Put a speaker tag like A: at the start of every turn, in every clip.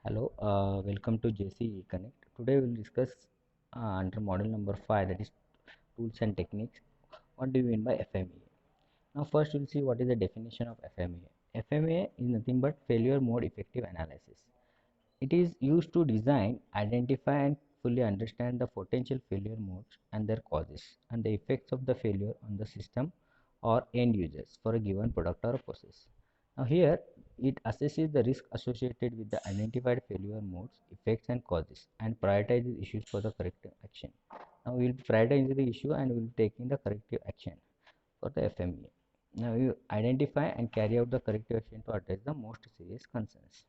A: Hello, welcome to JC Connect. Today we will discuss under model number 5, that is tools and techniques. What do you mean by FMEA? Now first we'll see what is the definition of FMEA. FMEA is nothing but failure mode effective analysis. It is used to design, identify and fully understand the potential failure modes and their causes and the effects of the failure on the system or end users for a given product or process. Now here it assesses the risk associated with the identified failure modes, effects and causes and prioritizes issues for the corrective action. Now we will prioritize the issue and we will take in the corrective action for the FMEA. Now you identify and carry out the corrective action to address the most serious concerns.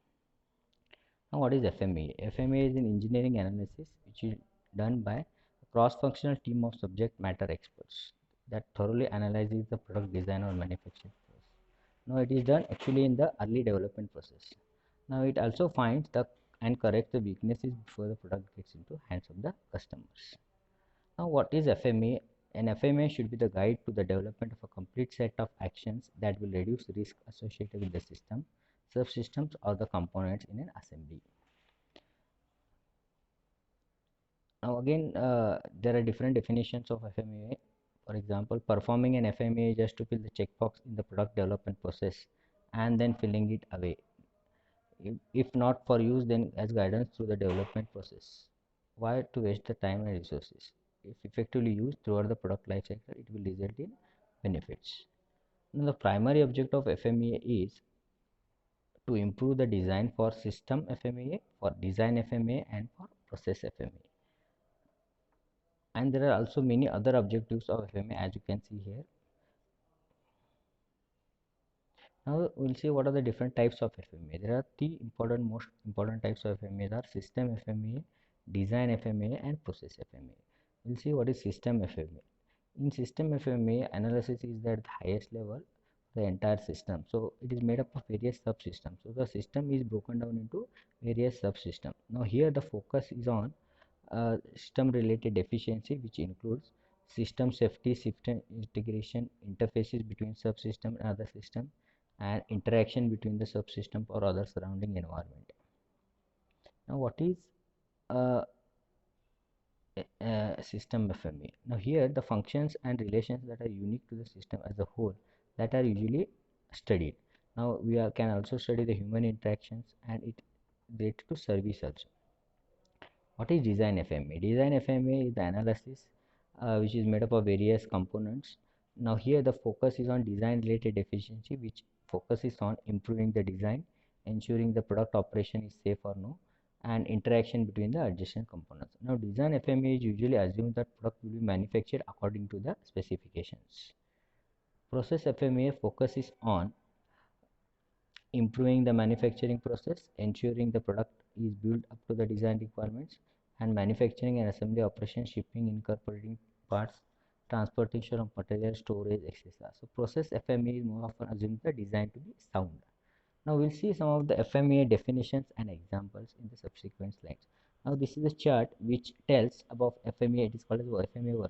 A: Now, what is FMEA? FMEA is an engineering analysis which is done by a cross-functional team of subject matter experts that thoroughly analyzes the product design or manufacturing process. Now, it is done actually in the early development process. Now, it also finds the and corrects the weaknesses before the product gets into hands of the customers. Now, what is FMEA? An FMEA should be the guide to the development of a complete set of actions that will reduce risk associated with the system, subsystems, or the components in an assembly. Now again, there are different definitions of FMEA. For example, performing an FMEA just to fill the checkbox in the product development process and then filling it away. If not for use, then as guidance through the development process. Why to waste the time and resources? If effectively used throughout the product life cycle, it will result in benefits. Now, the primary object of FMEA is to improve the design for system FMEA, for design FMEA, and for process FMEA. And there are also many other objectives of FMEA, as you can see here. Now we'll see what are the different types of FMEA. There are three most important types of FMEA are system FMEA, design FMEA, and process FMEA. We'll see what is system FMEA. In system FMEA, analysis is at the highest level, the entire system. So it is made up of various subsystems. So the system is broken down into various subsystems. Now here the focus is on system related efficiency, which includes system safety, system integration, interfaces between subsystem and other system, and interaction between the subsystem or other surrounding environment. Now what is uh, system FME? Now here the functions and relations that are unique to the system as a whole that are usually studied. Now we can also study the human interactions and it related to service also. What is design FMEA? Design FMEA is the analysis which is made up of various components. Now here the focus is on design related efficiency, which focuses on improving the design, ensuring the product operation is safe or no, and interaction between the adjacent components. Now design FMEA is usually assumes that product will be manufactured according to the specifications. Process FMEA focuses on improving the manufacturing process, ensuring the product is built up to the design requirements, and manufacturing and assembly operation, shipping, incorporating parts, transportation of material, storage, etc. So process FMEA is more often assumed the design to be sound. Now we'll see some of the FMEA definitions and examples in the subsequent slides. Now this is a chart which tells about FMEA. It is called as FMEA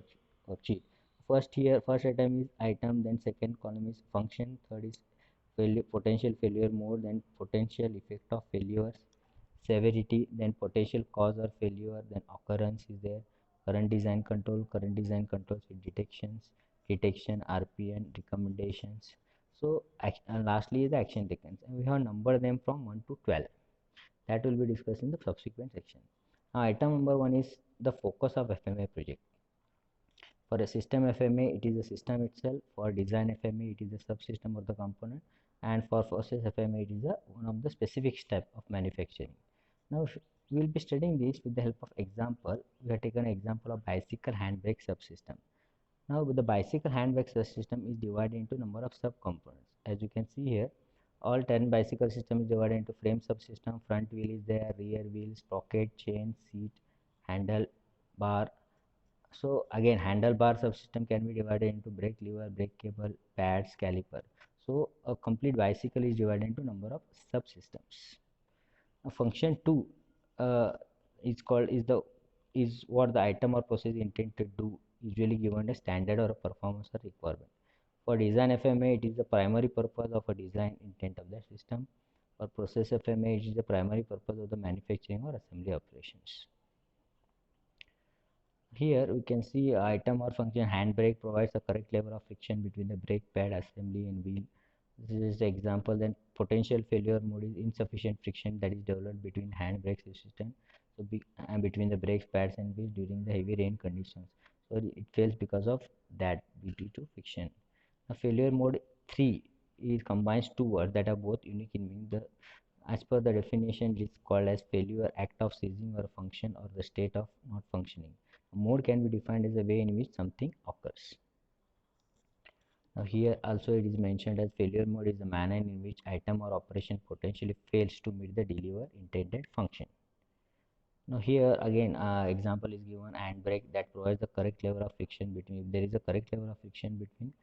A: worksheet. First item is item, then second column is function, third is potential failure mode, then potential effect of failures, severity, then potential cause or failure, then occurrence is there, current design controls with detection, RPN, recommendations. So and lastly is the action taken, and we have numbered them from 1 to 12. That will be discussed in the subsequent section. Now item number 1 is the focus of FMEA project. For a system FMEA, it is the system itself. For design FMEA, it is the subsystem or the component. And for process FMEA, it is one of the specific step of manufacturing. Now, we will be studying this with the help of example. We have taken an example of bicycle handbrake subsystem. Now, with the bicycle handbrake subsystem is divided into number of subcomponents. As you can see here, all 10 bicycle system is divided into frame subsystem. Front wheel is there, rear wheel, sprocket, chain, seat, handle, bar. So again, handlebar subsystem can be divided into brake lever, brake cable, pads, caliper. So a complete bicycle is divided into number of subsystems. Now function 2 is called is what the item or process intended to do, usually given a standard or a performance or requirement. For design FMEA, it is the primary purpose of a design intent of the system. For process FMEA, it is the primary purpose of the manufacturing or assembly operations. Here we can see item or function handbrake provides the correct level of friction between the brake pad assembly and wheel. This is the example. Then potential failure mode is insufficient friction that is developed between handbrake system and between the brake pads and wheels during the heavy rain conditions. So it fails because of that due to friction. Now failure mode 3 is combines two words that are both unique in meaning. As per the definition, it is called as failure act of ceasing or function or the state of not functioning. A mode can be defined as a way in which something occurs. Now here also it is mentioned as failure mode is the manner in which item or operation potentially fails to meet the deliver intended function. Now here again example is given handbrake that provides the correct level of friction between. If there is a correct level of friction between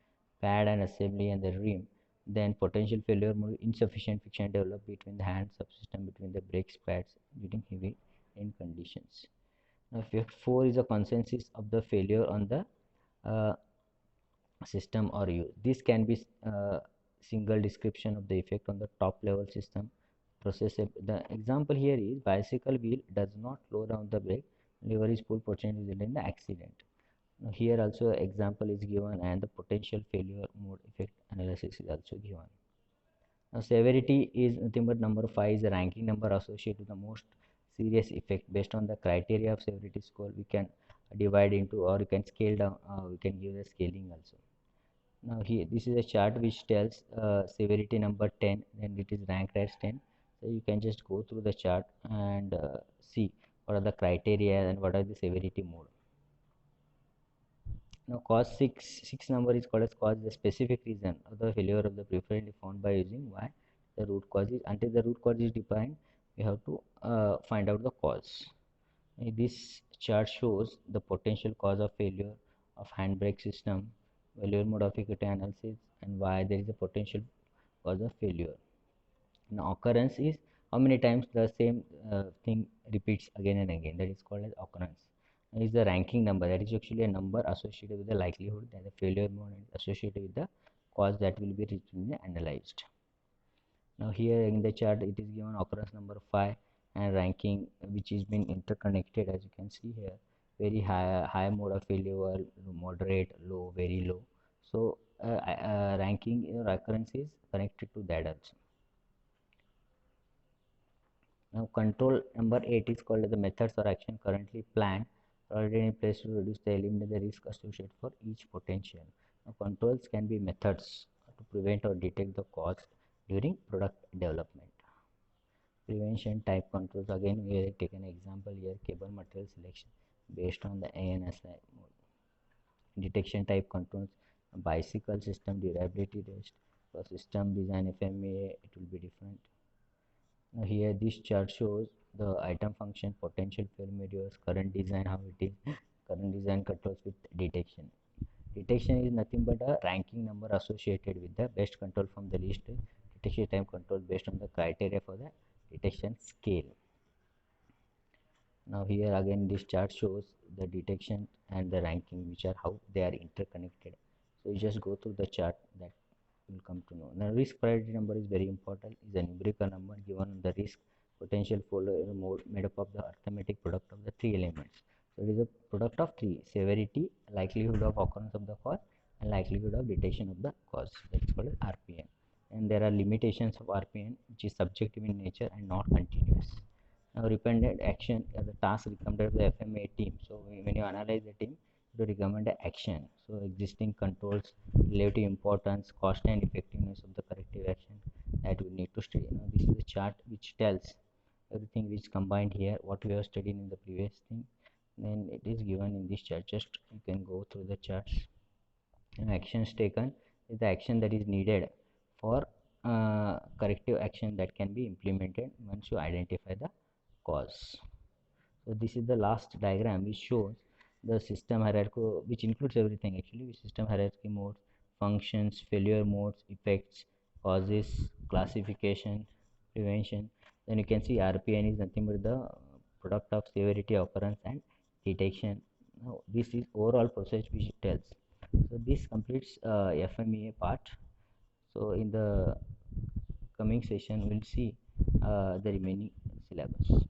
A: pad and assembly and the rim, then potential failure mode insufficient friction developed between the hand subsystem between the brakes pads during heavy rain conditions. Now effect 4 is a consensus of the failure on the uh, system or use. This can be single description of the effect on the top level system process. The example here is bicycle wheel does not slow down the brake, lever is pulled, potentially result in the accident. Now here also example is given and the potential failure mode effect analysis is also given. Now severity is nothing but number 5 is the ranking number associated with the most serious effect. Based on the criteria of severity score, we can divide into or you can scale down, we can give the scaling also. Now here this is a chart which tells severity number 10 and it is ranked as 10. So you can just go through the chart and see what are the criteria and what are the severity mode. Now cause 6 number is called as cause, the specific reason of the failure of the preferably found by using why the root cause is. Until the root cause is defined, we have to find out the cause. This chart shows the potential cause of failure of handbrake system, failure mode of equity analysis, and why there is a potential cause of failure. Now occurrence is how many times the same thing repeats again and again, that is called as occurrence. Is the ranking number, that is actually a number associated with the likelihood that the failure mode is associated with the cause that will be routinely analyzed. Now here in the chart it is given occurrence number 5 and ranking which is been interconnected, as you can see here, very high mode of failure, moderate, low, very low. So ranking occurrence is connected to that also. Now control number 8 is called the methods or action currently planned or already in place to reduce the eliminate the risk associated for each potential. Now controls can be methods to prevent or detect the cause during product development. Prevention type controls, again we have taken an example here, cable material selection based on the ANSI mode. Detection type controls, bicycle system durability test. For system design FMEA it will be different. Now here this chart shows the item function, potential failure measures, current design, how it is, current design controls with detection. Detection is nothing but a ranking number associated with the best control from the list. Detection time control based on the criteria for the detection scale. Now here again this chart shows the detection and the ranking, which are how they are interconnected. So you just go through the chart, that will come to know. Now risk priority number is very important, is a numerical number given on the risk potential failure mode made up of the arithmetic product of the three elements. So it is a product of three: severity, likelihood of occurrence of the cause, and likelihood of detection of the cause. That is called as RPN. And there are limitations of RPN which is subjective in nature and not continuous. Now recommended action as a task recommended by the FMEA team. So when you analyze the team, to recommend action. So existing controls, relative importance, cost and effectiveness of the corrective action that we need to study. Now this is a chart which tells everything which combined here, what we have studied in the previous thing. Then it is given in this chart. Just you can go through the charts. And actions taken is the action that is needed for corrective action that can be implemented once you identify the cause. So this is the last diagram which shows the system hierarchy, which includes everything actually, with system hierarchy modes, functions, failure modes, effects, causes, classification, prevention. Then you can see RPN is nothing but the product of severity, occurrence and detection. Now this is overall process which it tells. So this completes FMEA part. So in the coming session we'll see the remaining syllabus.